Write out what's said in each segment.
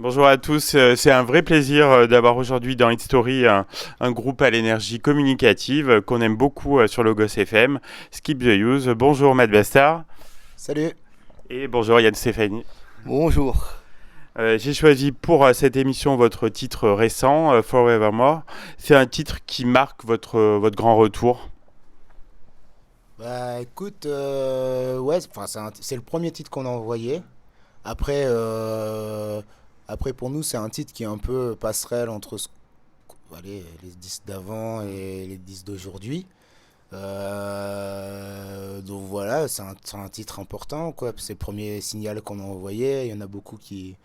Bonjour à tous, c'est un vrai plaisir d'avoir aujourd'hui dans Hit Story un groupe à l'énergie communicative qu'on aime beaucoup sur Logos FM, Skip the Use. Bonjour Matt Bastard Salut. et bonjour Yann Stéphanie. Bonjour. J'ai choisi pour cette émission votre titre récent, Forevermore. C'est un titre qui marque votre grand retour. Bah écoute, ouais, enfin c'est le premier titre qu'on a envoyé. Après, après pour nous c'est un titre qui est un peu passerelle entre allez, les disques d'avant et les disques d'aujourd'hui. Donc voilà, c'est un titre important quoi. C'est le premier signal qu'on a envoyé. Il y en a beaucoup qui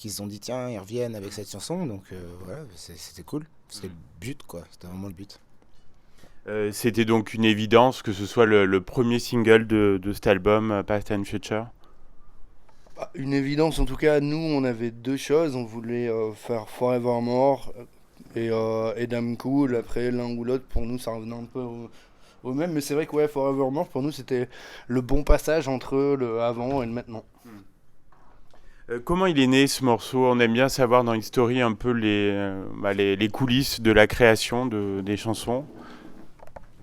se sont dit tiens ils reviennent avec cette chanson. Donc voilà, c'était cool. C'était le but quoi. C'était vraiment le but. C'était donc une évidence que ce soit le premier single de cet album, Past and Future. Bah, une évidence, en tout cas, nous, on avait deux choses. On voulait faire Forevermore et Damn Cool. Après, l'un ou l'autre, pour nous, ça revenait un peu au même. Mais c'est vrai que ouais, Forevermore, pour nous, c'était le bon passage entre le avant et le maintenant. Comment il est né ce morceau? On aime bien savoir dans History un peu les coulisses de la création des chansons.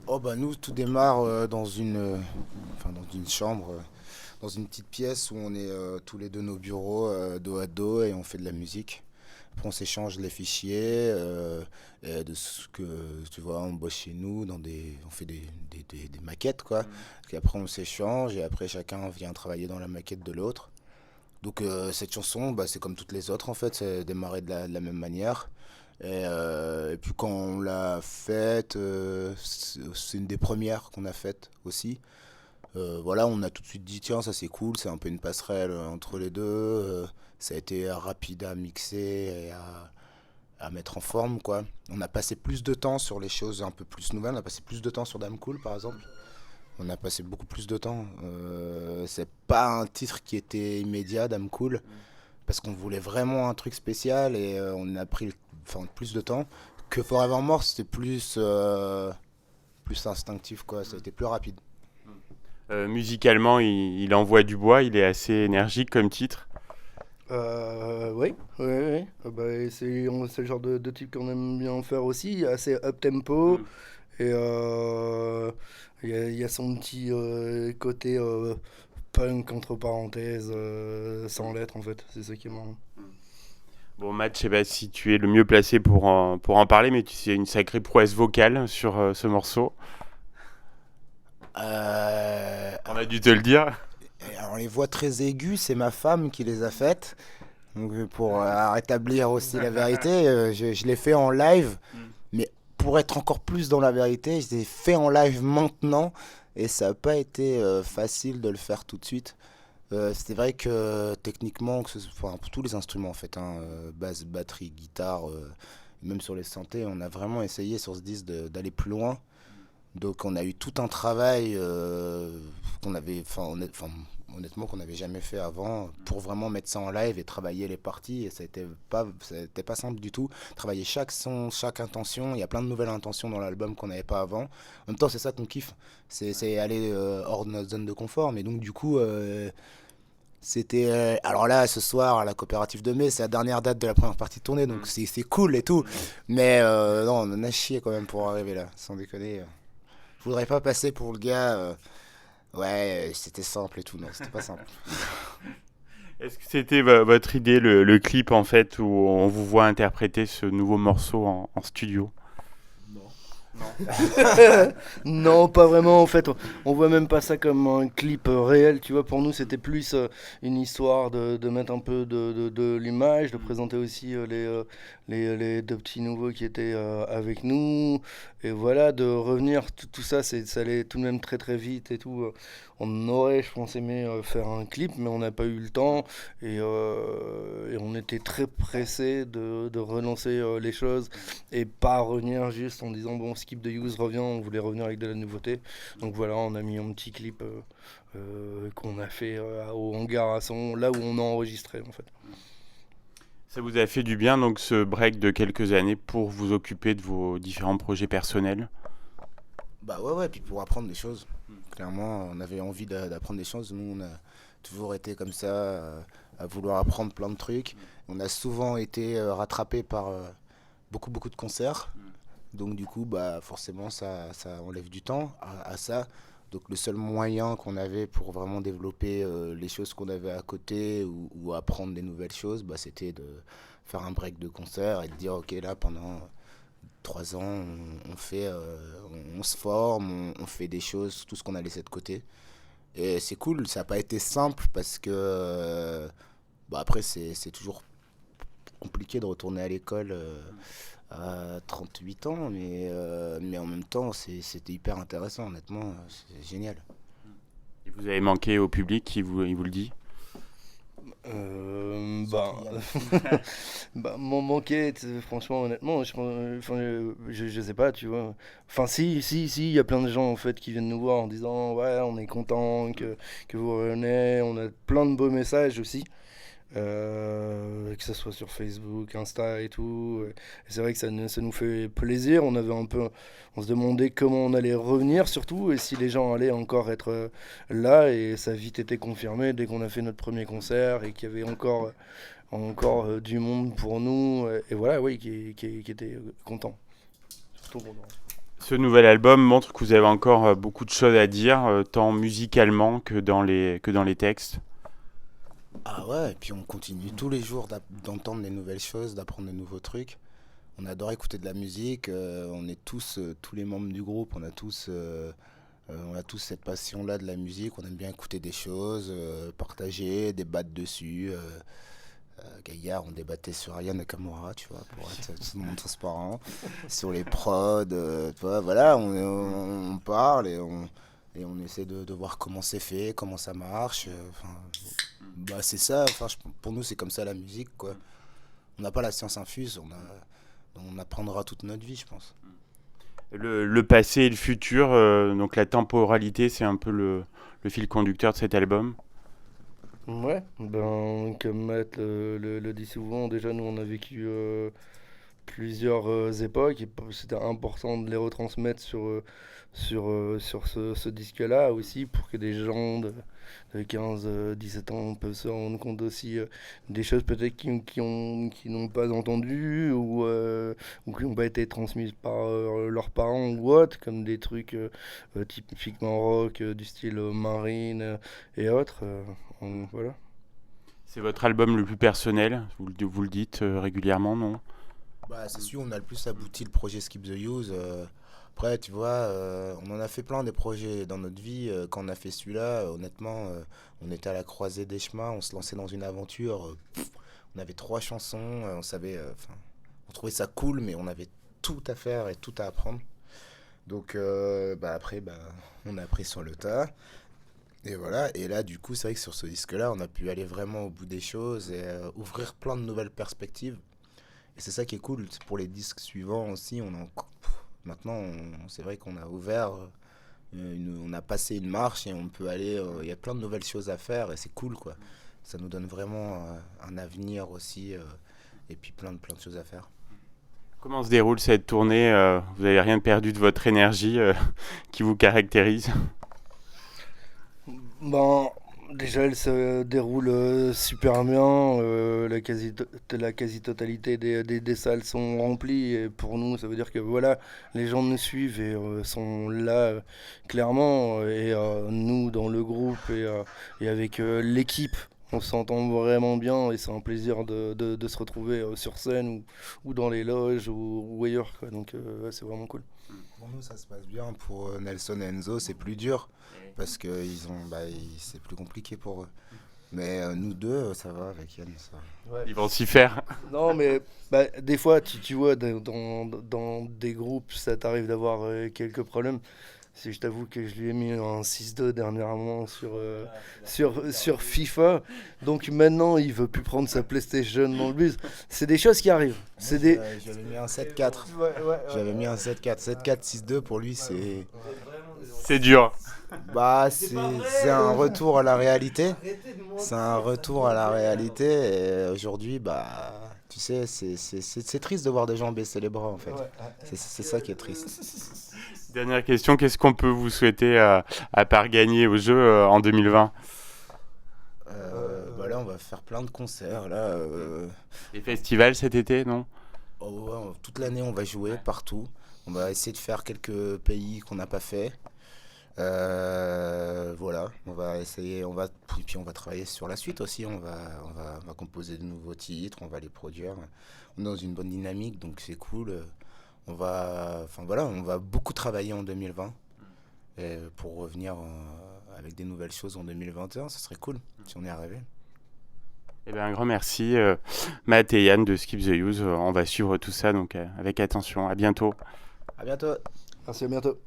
Oh bah nous tout démarre enfin, dans une chambre, dans une petite pièce où on est tous les deux nos bureaux dos à dos et on fait de la musique. Après on s'échange les fichiers et de ce que tu vois on bosse chez nous on fait des maquettes quoi. Et après on s'échange et après chacun vient travailler dans la maquette de l'autre. Donc cette chanson bah, c'est comme toutes les autres en fait, c'est démarré de la même manière. Et puis quand on l'a faite, c'est une des premières qu'on a faites aussi. Voilà, on a tout de suite dit tiens ça c'est cool, c'est un peu une passerelle entre les deux. Ça a été rapide à mixer et à mettre en forme quoi. On a passé plus de temps sur les choses un peu plus nouvelles. On a passé plus de temps sur Damn Cool par exemple. On a passé beaucoup plus de temps. C'est pas un titre qui était immédiat, Damn Cool, parce qu'on voulait vraiment un truc spécial et on a pris enfin, plus de temps. Que Forevermore, c'était plus instinctif, quoi. Ça a été plus rapide. Musicalement, il envoie du bois, il est assez énergique comme titre. Oui, oui, oui. Bah, c'est le genre de type qu'on aime bien faire aussi. Assez up-tempo. Et il y a son petit côté punk, entre parenthèses, sans lettres en fait. C'est ça qui est marrant. Bon, Matt, je sais pas si tu es le mieux placé pour en parler, mais tu sais, une sacrée prouesse vocale sur ce morceau. Euh, On a dû te le dire. alors, les voix très aiguës, c'est ma femme qui les a faites. Donc, pour rétablir aussi la vérité, je l'ai fait en live. Mais pour être encore plus dans la vérité, je l'ai fait en live maintenant. Et ça n'a pas été facile de le faire tout de suite. C'est vrai que techniquement, enfin, pour tous les instruments en fait, hein, basse, batterie, guitare, même sur les synthés, on a vraiment essayé sur ce disque d'aller plus loin. Donc on a eu tout un travail qu'on avait, honnêtement, qu'on n'avait jamais fait avant pour vraiment mettre ça en live et travailler les parties. Et ça a été pas simple du tout. Travailler chaque son, chaque intention. Il y a plein de nouvelles intentions dans l'album qu'on n'avait pas avant. En même temps, c'est ça qu'on kiffe. C'est aller hors de notre zone de confort. Mais donc du coup, c'était alors là ce soir à la coopérative de mai, c'est la dernière date de la première partie de tournée, donc c'est cool et tout. Mais non, on en a chié quand même pour arriver là, sans déconner. Je voudrais pas passer pour le gars. Ouais, c'était simple et tout. Non, c'était pas simple. Est-ce que c'était votre idée, le clip en fait, où on vous voit interpréter ce nouveau morceau en studio? Non, pas vraiment en fait. On voit même pas ça comme un clip réel. Tu vois, pour nous, c'était plus une histoire de mettre un peu de l'image, de présenter aussi les deux petits nouveaux qui étaient avec nous. Et voilà, de revenir, tout ça, ça allait tout de même très très vite et tout. On aurait, je pense, aimé faire un clip, mais on n'a pas eu le temps. Et on était très pressé de relancer les choses et pas revenir juste en disant bon Skip the Use revient, on voulait revenir avec de la nouveauté. Donc voilà, on a mis un petit clip qu'on a fait au hangar à son, là où on a enregistré en fait. Ça vous a fait du bien donc ce break de quelques années pour vous occuper de vos différents projets personnels? Bah ouais, ouais, puis pour apprendre des choses. Clairement, on avait envie d'apprendre des choses. Nous, on a toujours été comme ça, à vouloir apprendre plein de trucs. On a souvent été rattrapé par beaucoup de concerts. Donc du coup, bah, forcément, ça enlève du temps à ça. Donc le seul moyen qu'on avait pour vraiment développer les choses qu'on avait à côté ou apprendre des nouvelles choses, bah, c'était de faire un break de concert et de dire, ok, là, pendant 3 ans, on fait, on se forme, on fait des choses, tout ce qu'on a laissé de côté. Et c'est cool, ça n'a pas été simple parce que bah après c'est toujours compliqué de retourner à l'école à 38 ans, mais en même temps c'était hyper intéressant, honnêtement, c'est génial. Et vous avez manqué au public, il vous le dit? Bah, bah, m'en manquer, franchement, honnêtement, je sais pas, tu vois. Enfin, si, il y a plein de gens en fait qui viennent nous voir en disant, ouais, on est content que vous revenez, on a plein de beaux messages aussi. Que ce soit sur Facebook, Insta et tout. Et c'est vrai que ça nous fait plaisir. On se demandait comment on allait revenir surtout et si les gens allaient encore être là. Et ça a vite été confirmé dès qu'on a fait notre premier concert et qu'il y avait encore du monde pour nous. Et voilà, oui, qui était content. Surtout content. Ce nouvel album montre que vous avez encore beaucoup de choses à dire, tant musicalement que dans les textes. Ah ouais, et puis on continue tous les jours d'entendre des nouvelles choses, d'apprendre de nouveaux trucs. On adore écouter de la musique, on est tous les membres du groupe, on a tous cette passion-là de la musique, on aime bien écouter des choses, partager, débattre dessus. Gaillard, on débattait sur Aya Nakamura, tu vois, pour être tout le monde transparent, sur les prods, tu vois, voilà, on parle et on essaie de voir comment c'est fait, comment ça marche. Bah c'est ça, pour nous c'est comme ça la musique, quoi. On n'a pas la science infuse, on apprendra toute notre vie, je pense. Le passé et le futur, donc la temporalité, c'est un peu le fil conducteur de cet album. Ouais, ben, comme Matt le dit souvent, déjà nous on a vécu plusieurs époques et c'était important de les retransmettre sur ce disque-là aussi pour que des gens de 15, 17 ans peuvent se rendre compte aussi des choses peut-être qui n'ont pas entendu ou qui n'ont pas été transmises par leurs parents ou autres, comme des trucs typiquement rock du style Marine et autres. Voilà. C'est votre album le plus personnel, vous le dites régulièrement, non? Bah c'est sûr, on a le plus abouti le projet Skip the Use. Après, tu vois, on en a fait plein des projets dans notre vie. Quand on a fait celui-là, honnêtement, on était à la croisée des chemins, on se lançait dans une aventure. On avait 3 chansons, on savait, on trouvait ça cool, mais on avait tout à faire et tout à apprendre. Donc, après, on a appris sur le tas. Et voilà, et là, du coup, c'est vrai que sur ce disque-là, on a pu aller vraiment au bout des choses et ouvrir plein de nouvelles perspectives. Et c'est ça qui est cool. Pour les disques suivants aussi, maintenant, c'est vrai qu'on a ouvert, on a passé une marche et on peut aller. Il y a plein de nouvelles choses à faire et c'est cool, quoi. Ça nous donne vraiment un avenir aussi et puis plein de choses à faire. Comment se déroule cette tournée? Vous n'avez rien perdu de votre énergie qui vous caractérise? Ben, déjà, elle se déroule super bien. La quasi-totalité des salles sont remplies. Et pour nous, ça veut dire que voilà, les gens nous suivent et sont là clairement. Et nous, dans le groupe et avec l'équipe, on s'entend vraiment bien. Et c'est un plaisir de se retrouver sur scène ou dans les loges ou ailleurs, quoi. Donc, ouais, c'est vraiment cool. Pour nous, ça se passe bien. Pour Nelson et Enzo, c'est plus dur parce que c'est plus compliqué pour eux. Mais nous deux, ça va avec Yann. Ça. Ouais. Ils vont s'y faire. Non, mais des fois, tu vois, dans des groupes, ça t'arrive d'avoir quelques problèmes. Si je t'avoue que je lui ai mis un 6-2 dernièrement sur FIFA. Donc maintenant, il veut plus prendre sa PlayStation dans le bus. C'est des choses qui arrivent. J'avais mis un 7-4. J'avais mis un 7-4. 7-4, 6-2 pour lui, c'est. C'est dur. C'est un retour à la réalité. C'est un retour à la réalité. Et aujourd'hui, tu sais, c'est triste de voir des gens baisser les bras, en fait. C'est ça qui est triste. Dernière question, qu'est-ce qu'on peut vous souhaiter à part gagner au jeu en 2020? là, on va faire plein de concerts. Là, Les festivals cet été, non? oh, ouais, toute l'année, on va jouer partout. On va essayer de faire quelques pays qu'on n'a pas fait. Voilà, on va essayer, et puis on va travailler sur la suite aussi. On va composer de nouveaux titres, on va les produire. On est dans une bonne dynamique, donc c'est cool. Enfin voilà, on va beaucoup travailler en 2020 et pour revenir avec des nouvelles choses en 2021. Ça serait cool si on y arrivait. Eh bien, un grand merci, Matt et Yann de Skip the Use. On va suivre tout ça donc avec attention. À bientôt. À bientôt. Merci, à bientôt.